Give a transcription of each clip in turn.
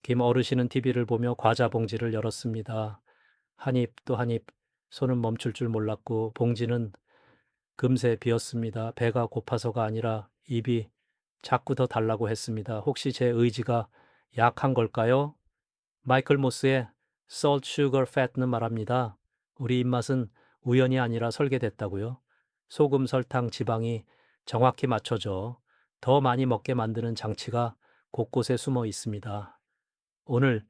김 어르신은 TV를 보며 과자 봉지를 열었습니다. 한 입 또 한 입, 손은 멈출 줄 몰랐고 봉지는 금세 비었습니다. 배가 고파서가 아니라 입이 자꾸 더 달라고 했습니다. 혹시 제 의지가 약한 걸까요? 마이클 모스의 Salt, Sugar, Fat는 말합니다. 우리 입맛은 우연이 아니라 설계됐다고요. 소금, 설탕, 지방이 정확히 맞춰져 더 많이 먹게 만드는 장치가 곳곳에 숨어 있습니다. 오늘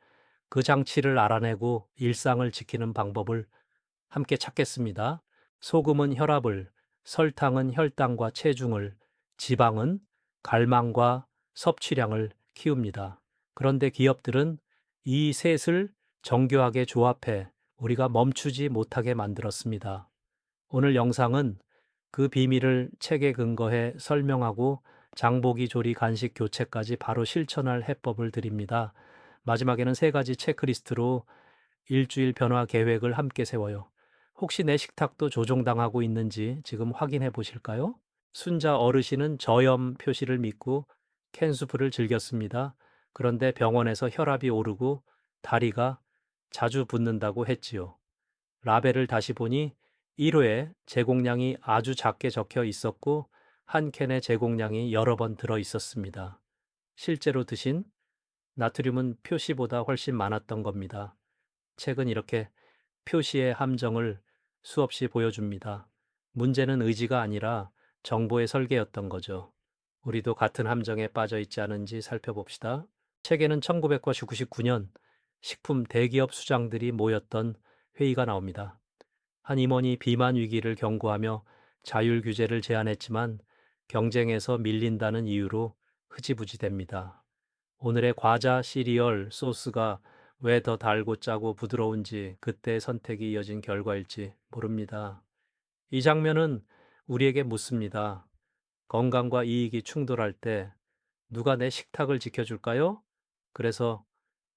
그 장치를 알아내고 일상을 지키는 방법을 함께 찾겠습니다. 소금은 혈압을, 설탕은 혈당과 체중을, 지방은 갈망과 섭취량을 키웁니다. 그런데 기업들은 이 셋을 정교하게 조합해 우리가 멈추지 못하게 만들었습니다. 오늘 영상은 그 비밀을 책에 근거해 설명하고 장보기 조리 간식 교체까지 바로 실천할 해법을 드립니다. 마지막에는 세 가지 체크리스트로 일주일 변화 계획을 함께 세워요. 혹시 내 식탁도 조종당하고 있는지 지금 확인해 보실까요? 순자 어르신은 저염 표시를 믿고 캔수프를 즐겼습니다. 그런데 병원에서 혈압이 오르고 다리가 자주 붓는다고 했지요. 라벨을 다시 보니 1호에 제공량이 아주 작게 적혀 있었고 한 캔의 제공량이 여러 번 들어 있었습니다. 실제로 드신 나트륨은 표시보다 훨씬 많았던 겁니다. 책은 이렇게 표시의 함정을 수없이 보여줍니다. 문제는 의지가 아니라 정보의 설계였던 거죠. 우리도 같은 함정에 빠져 있지 않은지 살펴봅시다. 책에는 1999년 식품 대기업 수장들이 모였던 회의가 나옵니다. 한 임원이 비만 위기를 경고하며 자율 규제를 제안했지만 경쟁에서 밀린다는 이유로 흐지부지 됩니다. 오늘의 과자 시리얼 소스가 왜 더 달고 짜고 부드러운지 그때의 선택이 이어진 결과일지 모릅니다. 이 장면은 우리에게 묻습니다. 건강과 이익이 충돌할 때 누가 내 식탁을 지켜줄까요? 그래서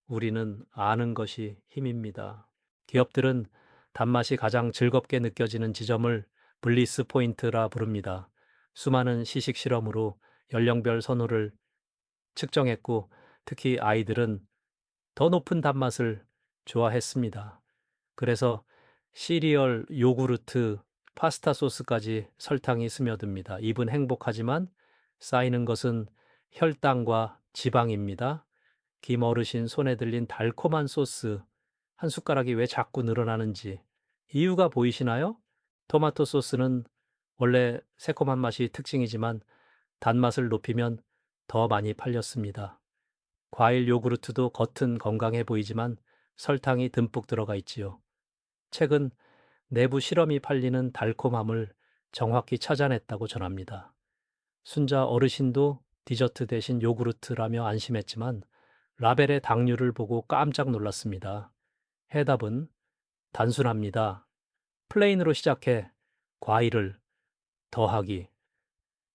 우리는 아는 것이 힘입니다. 기업들은 단맛이 가장 즐겁게 느껴지는 지점을 블리스 포인트라 부릅니다. 수많은 시식 실험으로 연령별 선호를 측정했고 특히 아이들은 더 높은 단맛을 좋아했습니다. 그래서 시리얼, 요구르트, 파스타 소스까지 설탕이 스며듭니다. 입은 행복하지만 쌓이는 것은 혈당과 지방입니다. 김 어르신 손에 들린 달콤한 소스, 한 숟가락이 왜 자꾸 늘어나는지 이유가 보이시나요? 토마토 소스는 원래 새콤한 맛이 특징이지만 단맛을 높이면 더 많이 팔렸습니다. 과일 요구르트도 겉은 건강해 보이지만 설탕이 듬뿍 들어가 있지요. 책은 내부 실험이 팔리는 달콤함을 정확히 찾아냈다고 전합니다. 순자 어르신도 디저트 대신 요구르트라며 안심했지만 라벨의 당류를 보고 깜짝 놀랐습니다. 해답은 단순합니다. 플레인으로 시작해 과일을 더하기,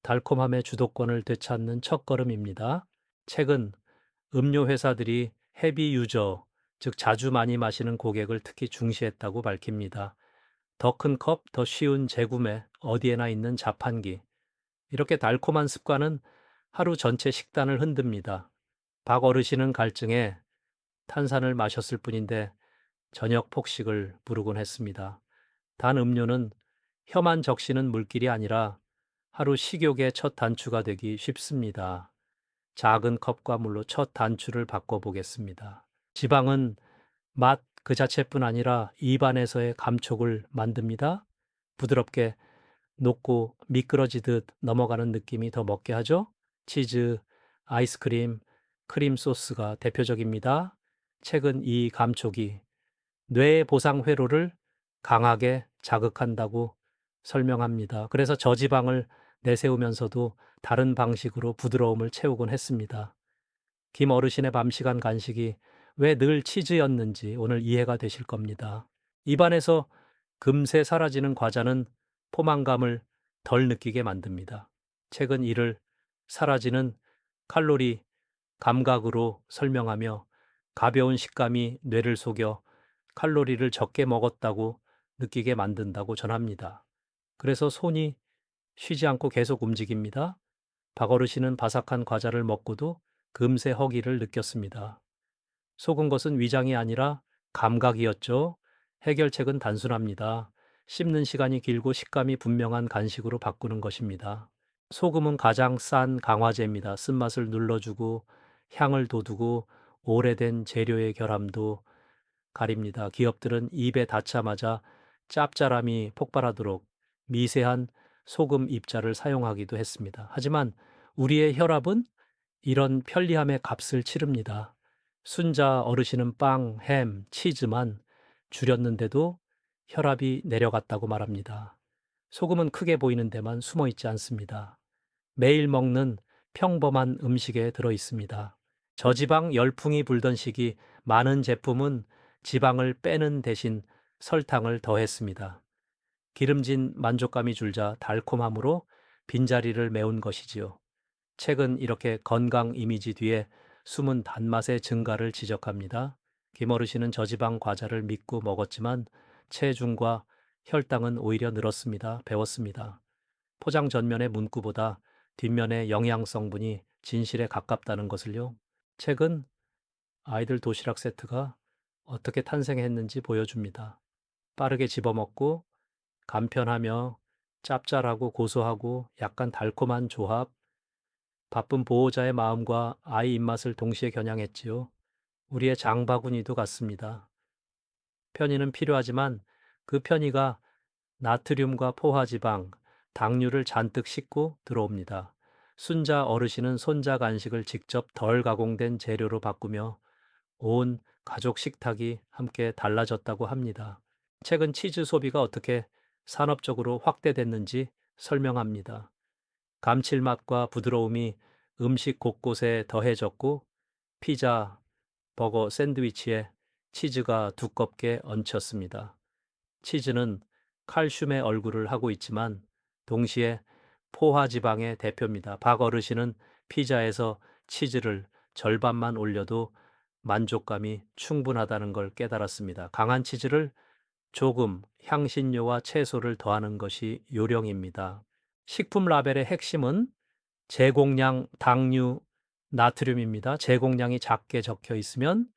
달콤함의 주도권을 되찾는 첫걸음입니다. 책은 음료 회사들이 헤비 유저, 즉 자주 많이 마시는 고객을 특히 중시했다고 밝힙니다. 더 큰 컵, 더 쉬운 재구매, 어디에나 있는 자판기. 이렇게 달콤한 습관은 하루 전체 식단을 흔듭니다. 박 어르신은 갈증에 탄산을 마셨을 뿐인데 저녁 폭식을 부르곤 했습니다. 단 음료는 혀만 적시는 물길이 아니라 하루 식욕의 첫 단추가 되기 쉽습니다. 작은 컵과 물로 첫 단추를 바꿔보겠습니다. 지방은 맛 그 자체뿐 아니라 입안에서의 감촉을 만듭니다. 부드럽게 녹고 미끄러지듯 넘어가는 느낌이 더 먹게 하죠. 치즈, 아이스크림, 크림 소스가 대표적입니다. 최근 이 감촉이 뇌의 보상 회로를 강하게 자극한다고 설명합니다. 그래서 저지방을 내세우면서도 다른 방식으로 부드러움을 채우곤 했습니다. 김 어르신의 밤시간 간식이 왜 늘 치즈였는지 오늘 이해가 되실 겁니다. 입안에서 금세 사라지는 과자는 포만감을 덜 느끼게 만듭니다. 책은 이를 사라지는 칼로리 감각으로 설명하며 가벼운 식감이 뇌를 속여 칼로리를 적게 먹었다고 느끼게 만든다고 전합니다. 그래서 손이 쉬지 않고 계속 움직입니다. 박 어르신은 바삭한 과자를 먹고도 금세 허기를 느꼈습니다. 속은 것은 위장이 아니라 감각이었죠. 해결책은 단순합니다. 씹는 시간이 길고 식감이 분명한 간식으로 바꾸는 것입니다. 소금은 가장 싼 강화제입니다. 쓴맛을 눌러주고 향을 돋우고 오래된 재료의 결함도 가립니다. 기업들은 입에 닿자마자 짭짤함이 폭발하도록 미세한 소금 입자를 사용하기도 했습니다. 하지만 우리의 혈압은 이런 편리함의 값을 치릅니다. 순자 어르신은 빵, 햄, 치즈만 줄였는데도 혈압이 내려갔다고 말합니다. 소금은 크게 보이는 데만 숨어 있지 않습니다. 매일 먹는 평범한 음식에 들어 있습니다. 저지방 열풍이 불던 시기 많은 제품은 지방을 빼는 대신 설탕을 더했습니다. 기름진 만족감이 줄자 달콤함으로 빈자리를 메운 것이지요. 책은 이렇게 건강 이미지 뒤에 숨은 단맛의 증가를 지적합니다. 김어르신은 저지방 과자를 믿고 먹었지만 체중과 혈당은 오히려 늘었습니다. 배웠습니다. 포장 전면의 문구보다 뒷면의 영양 성분이 진실에 가깝다는 것을요. 책은 아이들 도시락 세트가 어떻게 탄생했는지 보여줍니다. 빠르게 집어먹고 간편하며 짭짤하고 고소하고 약간 달콤한 조합, 바쁜 보호자의 마음과 아이 입맛을 동시에 겨냥했지요. 우리의 장바구니도 같습니다. 편의는 필요하지만 그 편의가 나트륨과 포화지방, 당류를 잔뜩 싣고 들어옵니다. 순자 어르신은 손자 간식을 직접 덜 가공된 재료로 바꾸며 온 가족 식탁이 함께 달라졌다고 합니다. 최근 치즈 소비가 어떻게 산업적으로 확대됐는지 설명합니다. 감칠맛과 부드러움이 음식 곳곳에 더해졌고 피자, 버거, 샌드위치에 치즈가 두껍게 얹혔습니다. 치즈는 칼슘의 얼굴을 하고 있지만 동시에 포화지방의 대표입니다. 박 어르신은 피자에서 치즈를 절반만 올려도 만족감이 충분하다는 걸 깨달았습니다. 강한 치즈를 조금 향신료와 채소를 더하는 것이 요령입니다. 식품 라벨의 핵심은 제공량 당류 나트륨입니다. 제공량이 작게 적혀 있으면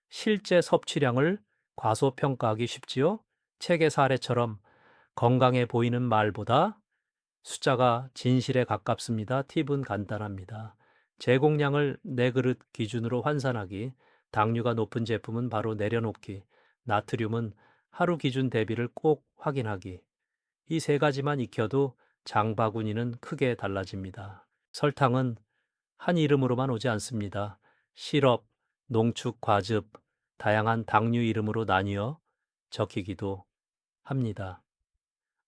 실제 섭취량을 과소평가하기 쉽지요. 책의 사례처럼 건강해 보이는 말보다 숫자가 진실에 가깝습니다. 팁은 간단합니다. 제공량을 네 그릇 기준으로 환산하기, 당류가 높은 제품은 바로 내려놓기, 나트륨은 하루 기준 대비를 꼭 확인하기. 이 세 가지만 익혀도 장바구니는 크게 달라집니다. 설탕은 한 이름으로만 오지 않습니다. 시럽, 농축 과즙, 다양한 당류 이름으로 나뉘어 적히기도 합니다.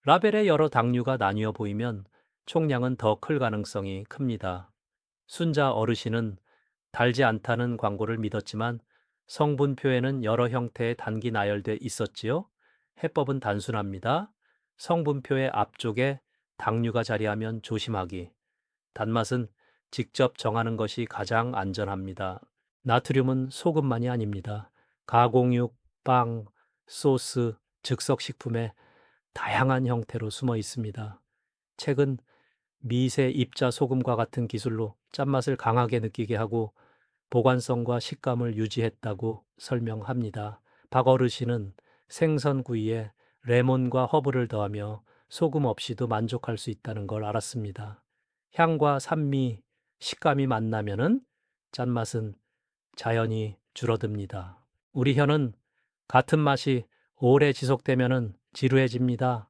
라벨에 여러 당류가 나뉘어 보이면 총량은 더 클 가능성이 큽니다. 순자 어르신은 달지 않다는 광고를 믿었지만 성분표에는 여러 형태의 단기 나열돼 있었지요. 해법은 단순합니다. 성분표의 앞쪽에 당류가 자리하면 조심하기. 단맛은 직접 정하는 것이 가장 안전합니다. 나트륨은 소금만이 아닙니다. 가공육, 빵, 소스, 즉석식품에 다양한 형태로 숨어 있습니다. 책은 미세 입자 소금과 같은 기술로 짠맛을 강하게 느끼게 하고 보관성과 식감을 유지했다고 설명합니다. 박 어르신은 생선구이에 레몬과 허브를 더하며 소금 없이도 만족할 수 있다는 걸 알았습니다. 향과 산미, 식감이 만나면은 짠맛은 자연히 줄어듭니다. 우리 혀는 같은 맛이 오래 지속되면은 지루해집니다.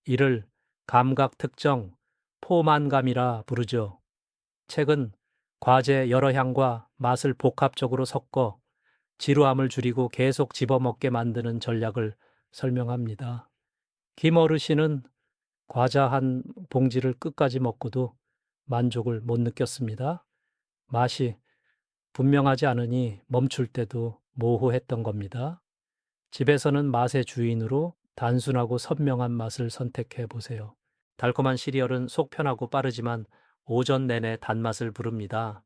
이를 감각 특정, 포만감이라 부르죠. 책은 과제 여러 향과 맛을 복합적으로 섞어 지루함을 줄이고 계속 집어먹게 만드는 전략을 설명합니다. 김 어르신은 과자 한 봉지를 끝까지 먹고도 만족을 못 느꼈습니다. 맛이 분명하지 않으니 멈출 때도 모호했던 겁니다. 집에서는 맛의 주인으로 단순하고 선명한 맛을 선택해 보세요. 달콤한 시리얼은 속 편하고 빠르지만 오전 내내 단맛을 부릅니다.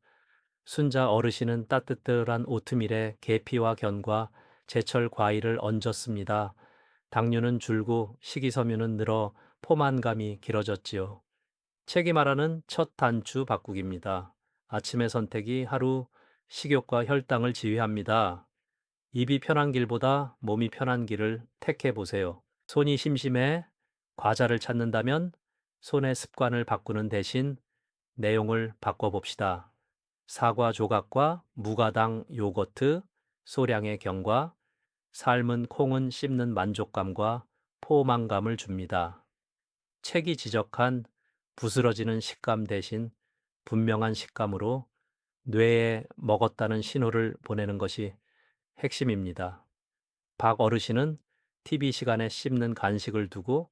순자 어르신은 따뜻한 오트밀에 계피와 견과, 제철 과일을 얹었습니다. 당류는 줄고 식이섬유는 늘어 포만감이 길어졌지요. 책이 말하는 첫 단추 바꾸기입니다. 아침의 선택이 하루 식욕과 혈당을 지휘합니다. 입이 편한 길보다 몸이 편한 길을 택해 보세요. 손이 심심해 과자를 찾는다면 손의 습관을 바꾸는 대신 내용을 바꿔봅시다. 사과 조각과 무가당 요거트, 소량의 견과, 삶은 콩은 씹는 만족감과 포만감을 줍니다. 책이 지적한 부스러지는 식감 대신 분명한 식감으로 뇌에 먹었다는 신호를 보내는 것이 핵심입니다. 박 어르신은 TV 시간에 씹는 간식을 두고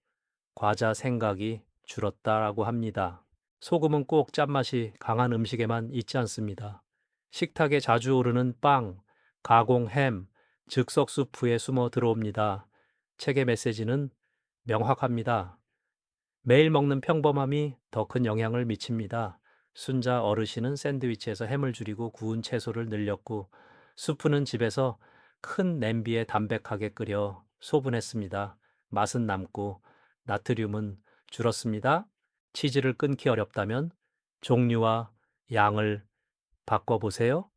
과자 생각이 줄었다라고 합니다. 소금은 꼭 짠맛이 강한 음식에만 있지 않습니다. 식탁에 자주 오르는 빵, 가공 햄, 즉석 수프에 숨어 들어옵니다. 책의 메시지는 명확합니다. 매일 먹는 평범함이 더 큰 영향을 미칩니다. 순자 어르신은 샌드위치에서 햄을 줄이고 구운 채소를 늘렸고 수프는 집에서 큰 냄비에 담백하게 끓여 소분했습니다. 맛은 남고 나트륨은 줄었습니다. 치즈를 끊기 어렵다면 종류와 양을 바꿔보세요.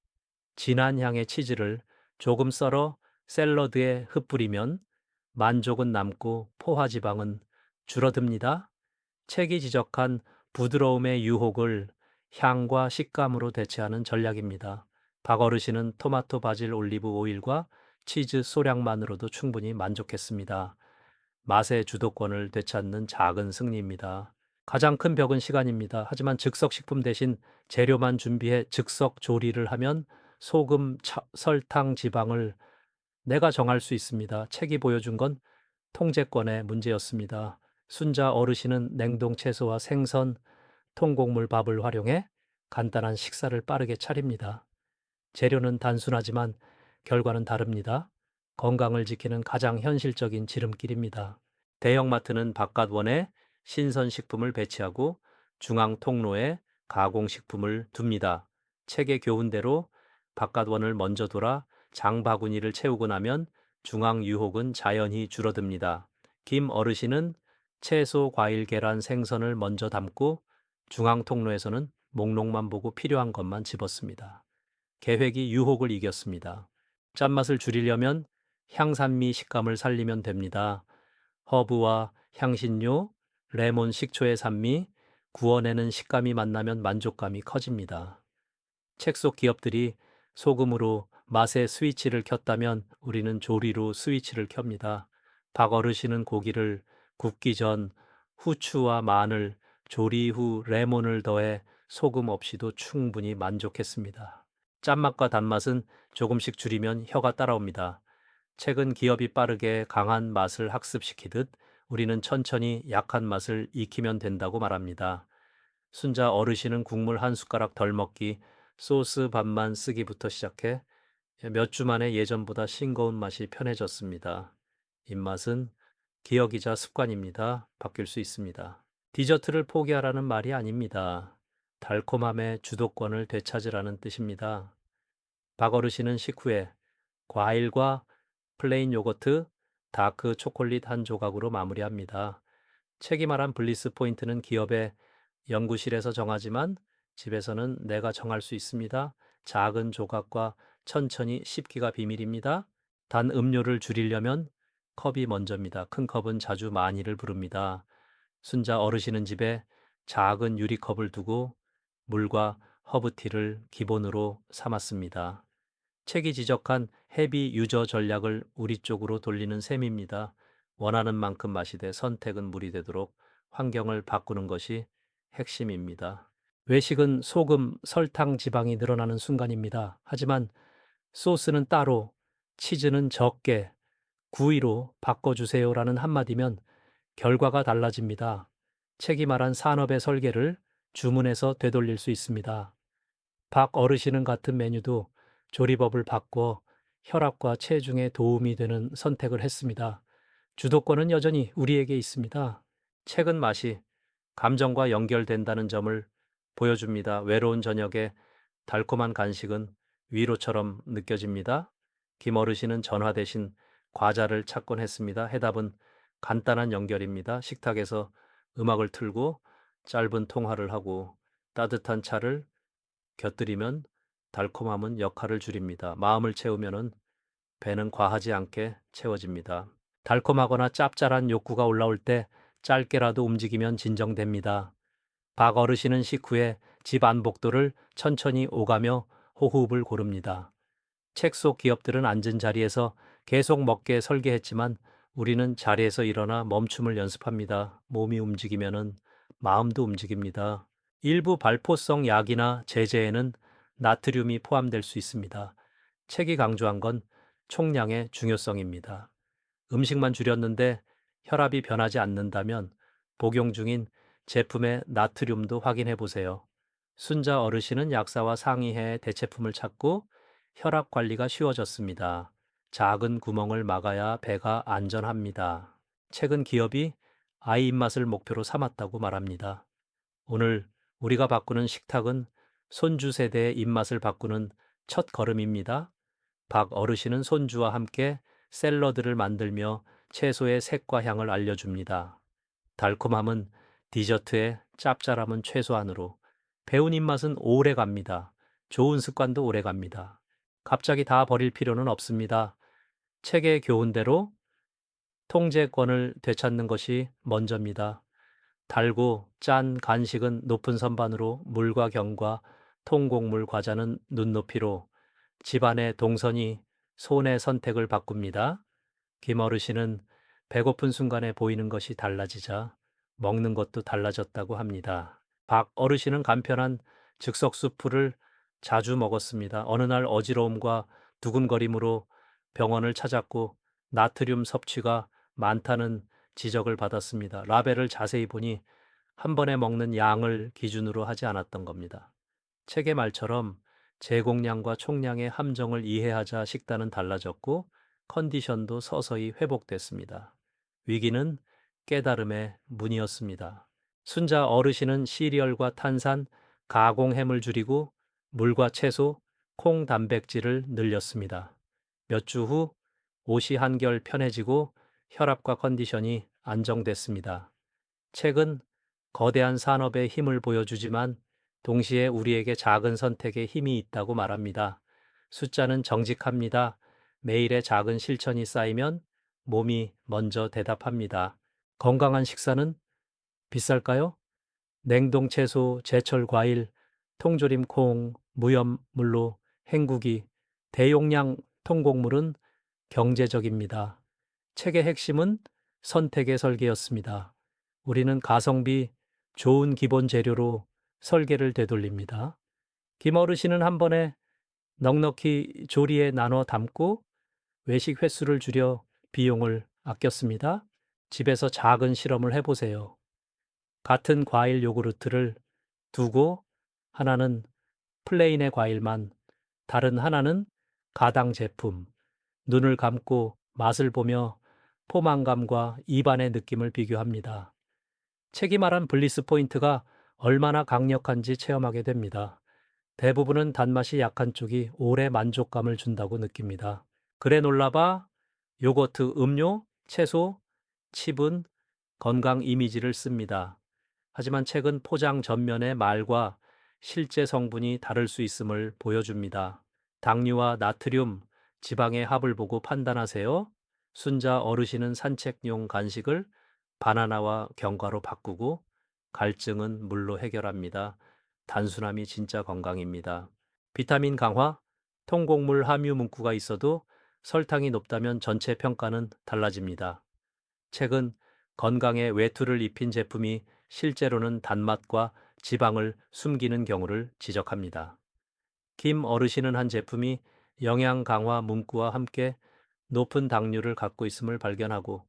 진한 향의 치즈를 조금 썰어 샐러드에 흩뿌리면 만족은 남고 포화지방은 줄어듭니다. 책이 지적한 부드러움의 유혹을 향과 식감으로 대체하는 전략입니다. 박 어르신은 토마토, 바질, 올리브 오일과 치즈 소량만으로도 충분히 만족했습니다. 맛의 주도권을 되찾는 작은 승리입니다. 가장 큰 벽은 시간입니다. 하지만 즉석식품 대신 재료만 준비해 즉석 조리를 하면 소금, 설탕, 지방을 내가 정할 수 있습니다. 책이 보여준 건 통제권의 문제였습니다. 순자 어르신은 냉동 채소와 생선, 통곡물 밥을 활용해 간단한 식사를 빠르게 차립니다. 재료는 단순하지만 결과는 다릅니다. 건강을 지키는 가장 현실적인 지름길입니다. 대형마트는 바깥원에 신선식품을 배치하고 중앙 통로에 가공식품을 둡니다. 책의 교훈대로 바깥원을 먼저 돌아 장바구니를 채우고 나면 중앙 유혹은 자연히 줄어듭니다. 김 어르신은 채소, 과일, 계란, 생선을 먼저 담고 중앙 통로에서는 목록만 보고 필요한 것만 집었습니다. 계획이 유혹을 이겼습니다. 짠맛을 줄이려면 향산미 식감을 살리면 됩니다. 허브와 향신료, 레몬 식초의 산미, 구워내는 식감이 만나면 만족감이 커집니다. 책 속 기업들이 소금으로 맛의 스위치를 켰다면 우리는 조리로 스위치를 켭니다. 박 어르신은 고기를 굽기 전 후추와 마늘, 조리 후 레몬을 더해 소금 없이도 충분히 만족했습니다. 짠맛과 단맛은 조금씩 줄이면 혀가 따라옵니다. 책은 기업이 빠르게 강한 맛을 학습시키듯 우리는 천천히 약한 맛을 익히면 된다고 말합니다. 순자 어르신은 국물 한 숟가락 덜 먹기, 소스 반만 쓰기부터 시작해 몇 주 만에 예전보다 싱거운 맛이 편해졌습니다. 입맛은 기억이자 습관입니다. 바뀔 수 있습니다. 디저트를 포기하라는 말이 아닙니다. 달콤함의 주도권을 되찾으라는 뜻입니다. 박 어르신은 식후에 과일과 플레인 요거트, 다크 초콜릿 한 조각으로 마무리합니다. 책이 말한 블리스 포인트는 기업의 연구실에서 정하지만 집에서는 내가 정할 수 있습니다. 작은 조각과 천천히 씹기가 비밀입니다. 단 음료를 줄이려면 컵이 먼저입니다. 큰 컵은 자주 많이를 부릅니다. 순자 어르신은 집에 작은 유리컵을 두고 물과 허브티를 기본으로 삼았습니다. 책이 지적한 헤비 유저 전략을 우리 쪽으로 돌리는 셈입니다. 원하는 만큼 마시되 선택은 무리 되도록 환경을 바꾸는 것이 핵심입니다. 외식은 소금, 설탕, 지방이 늘어나는 순간입니다. 하지만 소스는 따로, 치즈는 적게, 구이로 바꿔주세요라는 한마디면 결과가 달라집니다. 책이 말한 산업의 설계를 주문해서 되돌릴 수 있습니다. 박 어르신은 같은 메뉴도 조리법을 바꿔 혈압과 체중에 도움이 되는 선택을 했습니다. 주도권은 여전히 우리에게 있습니다. 책은 맛이 감정과 연결된다는 점을 보여줍니다. 외로운 저녁에 달콤한 간식은 위로처럼 느껴집니다. 김 어르신은 전화 대신 과자를 찾곤 했습니다. 해답은 간단한 연결입니다. 식탁에서 음악을 틀고 짧은 통화를 하고 따뜻한 차를 곁들이면 달콤함은 역할을 줄입니다. 마음을 채우면은 배는 과하지 않게 채워집니다. 달콤하거나 짭짤한 욕구가 올라올 때 짧게라도 움직이면 진정됩니다. 박 어르신은 식후에 집 안복도를 천천히 오가며 호흡을 고릅니다. 책 속 기업들은 앉은 자리에서 계속 먹게 설계했지만 우리는 자리에서 일어나 멈춤을 연습합니다. 몸이 움직이면은 마음도 움직입니다. 일부 발포성 약이나 제제에는 나트륨이 포함될 수 있습니다. 책이 강조한 건 총량의 중요성입니다. 음식만 줄였는데 혈압이 변하지 않는다면 복용 중인 제품의 나트륨도 확인해 보세요. 순자 어르신은 약사와 상의해 대체품을 찾고 혈압 관리가 쉬워졌습니다. 작은 구멍을 막아야 배가 안전합니다. 최근 기업이 아이 입맛을 목표로 삼았다고 말합니다. 오늘 우리가 바꾸는 식탁은 손주 세대의 입맛을 바꾸는 첫 걸음입니다. 박 어르신은 손주와 함께 샐러드를 만들며 채소의 색과 향을 알려줍니다. 달콤함은 디저트에 짭짤함은 최소한으로. 배운 입맛은 오래 갑니다. 좋은 습관도 오래 갑니다. 갑자기 다 버릴 필요는 없습니다. 책의 교훈대로 통제권을 되찾는 것이 먼저입니다. 달고 짠 간식은 높은 선반으로, 물과 경과, 통곡물 과자는 눈높이로. 집안의 동선이 손의 선택을 바꿉니다. 김 어르신은 배고픈 순간에 보이는 것이 달라지자 먹는 것도 달라졌다고 합니다. 박 어르신은 간편한 즉석 수프를 자주 먹었습니다. 어느 날 어지러움과 두근거림으로 병원을 찾았고 나트륨 섭취가 많다는 지적을 받았습니다. 라벨을 자세히 보니 한 번에 먹는 양을 기준으로 하지 않았던 겁니다. 책의 말처럼 제공량과 총량의 함정을 이해하자 식단은 달라졌고 컨디션도 서서히 회복됐습니다. 위기는 깨달음의 문이었습니다. 순자 어르신은 시리얼과 탄산, 가공햄을 줄이고 물과 채소, 콩 단백질을 늘렸습니다. 몇 주 후 옷이 한결 편해지고 혈압과 컨디션이 안정됐습니다. 책은 거대한 산업의 힘을 보여주지만 동시에 우리에게 작은 선택의 힘이 있다고 말합니다. 숫자는 정직합니다. 매일의 작은 실천이 쌓이면 몸이 먼저 대답합니다. 건강한 식사는 비쌀까요? 냉동 채소, 제철 과일, 통조림 콩, 무염물로 헹구기, 대용량 통곡물은 경제적입니다. 책의 핵심은 선택의 설계였습니다. 우리는 가성비 좋은 기본 재료로 설계를 되돌립니다. 김 어르신은 한 번에 넉넉히 조리에 나눠 담고 외식 횟수를 줄여 비용을 아꼈습니다. 집에서 작은 실험을 해보세요. 같은 과일 요구르트를 두고 하나는 플레인의 과일만, 다른 하나는 가당 제품, 눈을 감고 맛을 보며 포만감과 입안의 느낌을 비교합니다. 책이 말한 블리스 포인트가 얼마나 강력한지 체험하게 됩니다. 대부분은 단맛이 약한 쪽이 오래 만족감을 준다고 느낍니다. 그래놀라바, 요거트, 음료, 채소, 칩은 건강 이미지를 씁니다. 하지만 책은 포장 전면의 말과 실제 성분이 다를 수 있음을 보여줍니다. 당류와 나트륨, 지방의 합을 보고 판단하세요. 순자 어르신은 산책용 간식을 바나나와 견과로 바꾸고 갈증은 물로 해결합니다. 단순함이 진짜 건강입니다. 비타민 강화, 통곡물 함유 문구가 있어도 설탕이 높다면 전체 평가는 달라집니다. 책은 건강에 외투를 입힌 제품이 실제로는 단맛과 지방을 숨기는 경우를 지적합니다. 김 어르신은 한 제품이 영양 강화 문구와 함께 높은 당류를 갖고 있음을 발견하고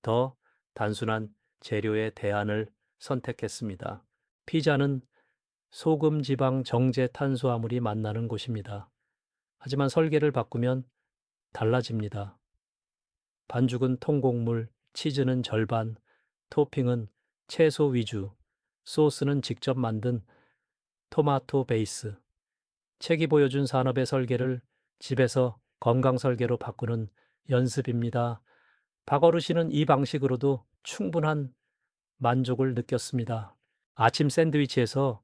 더 단순한 재료의 대안을 선택했습니다. 피자는 소금, 지방, 정제, 탄수화물이 만나는 곳입니다. 하지만 설계를 바꾸면 달라집니다. 반죽은 통곡물, 치즈는 절반, 토핑은 채소 위주, 소스는 직접 만든 토마토 베이스. 책이 보여준 산업의 설계를 집에서 건강 설계로 바꾸는 연습입니다. 박어르 씨는 이 방식으로도 충분한 만족을 느꼈습니다. 아침 샌드위치에서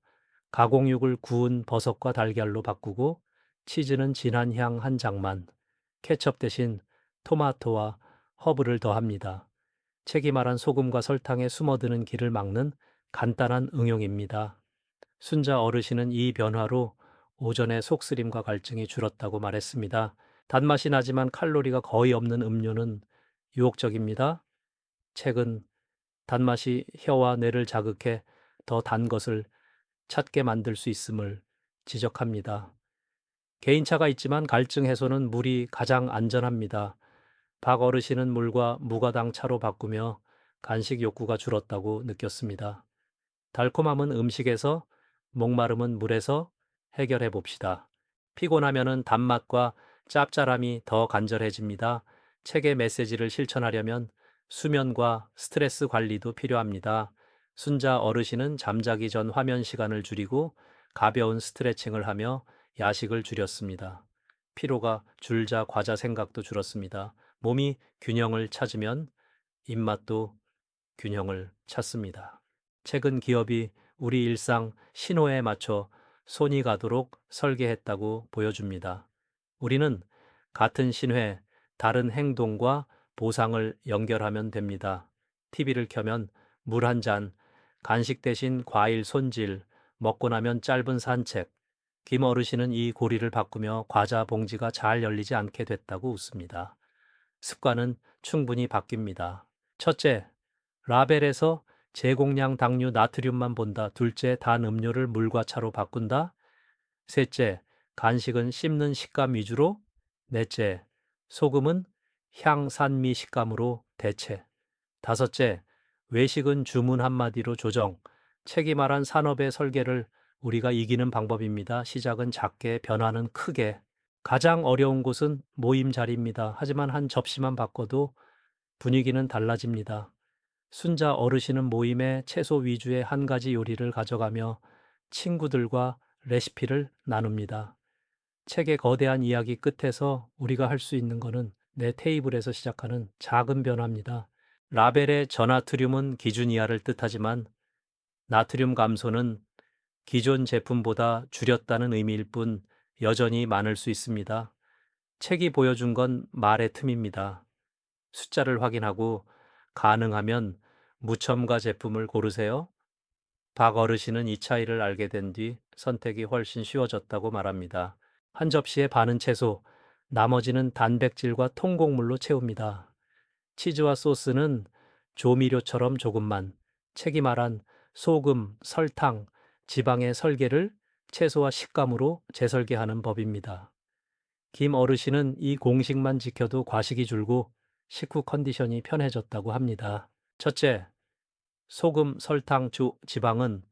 가공육을 구운 버섯과 달걀로 바꾸고 치즈는 진한 향 한 장만, 케첩 대신 토마토와 허브를 더합니다. 책이 말한 소금과 설탕에 숨어드는 길을 막는 간단한 응용입니다. 순자 어르신은 이 변화로 오전의 속쓰림과 갈증이 줄었다고 말했습니다. 단맛이 나지만 칼로리가 거의 없는 음료는 유혹적입니다. 책은 단맛이 혀와 뇌를 자극해 더 단 것을 찾게 만들 수 있음을 지적합니다. 개인차가 있지만 갈증 해소는 물이 가장 안전합니다. 박 어르신은 물과 무가당 차로 바꾸며 간식 욕구가 줄었다고 느꼈습니다. 달콤함은 음식에서, 목마름은 물에서 해결해 봅시다. 피곤하면은 단맛과 짭짤함이 더 간절해집니다. 책의 메시지를 실천하려면 수면과 스트레스 관리도 필요합니다. 순자 어르신은 잠자기 전 화면 시간을 줄이고 가벼운 스트레칭을 하며 야식을 줄였습니다. 피로가 줄자 과자 생각도 줄었습니다. 몸이 균형을 찾으면 입맛도 균형을 찾습니다. 최근 기업이 우리 일상 신호에 맞춰 손이 가도록 설계했다고 보여줍니다. 우리는 같은 신회, 다른 행동과 보상을 연결하면 됩니다. TV를 켜면 물 한 잔, 간식 대신 과일 손질, 먹고 나면 짧은 산책. 김 어르신은 이 고리를 바꾸며 과자 봉지가 잘 열리지 않게 됐다고 웃습니다. 습관은 충분히 바뀝니다. 첫째, 라벨에서 제공량 당류 나트륨만 본다. 둘째, 단 음료를 물과 차로 바꾼다. 셋째, 간식은 씹는 식감 위주로. 넷째, 소금은 향, 산미, 식감으로 대체. 다섯째, 외식은 주문 한마디로 조정. 책이 말한 산업의 설계를 우리가 이기는 방법입니다. 시작은 작게, 변화는 크게. 가장 어려운 곳은 모임 자리입니다. 하지만 한 접시만 바꿔도 분위기는 달라집니다. 순자 어르신은 모임에 채소 위주의 한 가지 요리를 가져가며 친구들과 레시피를 나눕니다. 책의 거대한 이야기 끝에서 우리가 할 수 있는 것은 내 테이블에서 시작하는 작은 변화입니다. 라벨의 저나트륨은 기준 이하를 뜻하지만 나트륨 감소는 기존 제품보다 줄였다는 의미일 뿐 여전히 많을 수 있습니다. 책이 보여준 건 말의 틈입니다. 숫자를 확인하고 가능하면 무첨가 제품을 고르세요. 박 어르신은 이 차이를 알게 된 뒤 선택이 훨씬 쉬워졌다고 말합니다. 한 접시에 반은 채소, 나머지는 단백질과 통곡물로 채웁니다. 치즈와 소스는 조미료처럼 조금만, 책이 말한 소금, 설탕, 지방의 설계를 채소와 식감으로 재설계하는 법입니다. 김 어르신은 이 공식만 지켜도 과식이 줄고 식후 컨디션이 편해졌다고 합니다. 첫째, 소금, 설탕, 지방은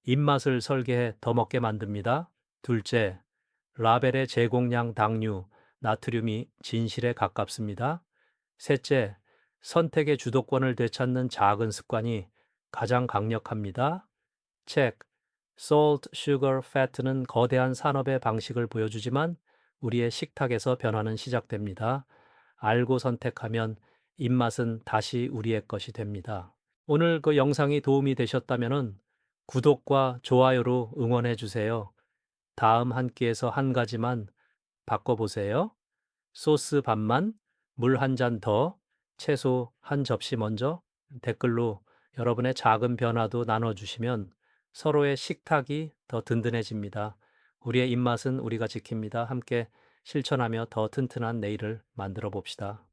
입맛을 설계해 더 먹게 만듭니다. 둘째, 라벨의 제공량 당류, 나트륨이 진실에 가깝습니다. 셋째, 선택의 주도권을 되찾는 작은 습관이 가장 강력합니다. 책, Salt, Sugar, Fat는 거대한 산업의 방식을 보여주지만 우리의 식탁에서 변화는 시작됩니다. 알고 선택하면 입맛은 다시 우리의 것이 됩니다. 오늘 그 영상이 도움이 되셨다면 구독과 좋아요로 응원해 주세요. 다음 한 끼에서 한 가지만 바꿔보세요. 소스 반만, 물 한 잔 더, 채소 한 접시 먼저. 댓글로 여러분의 작은 변화도 나눠주시면 서로의 식탁이 더 든든해집니다. 우리의 입맛은 우리가 지킵니다. 함께 실천하며 더 튼튼한 내일을 만들어 봅시다.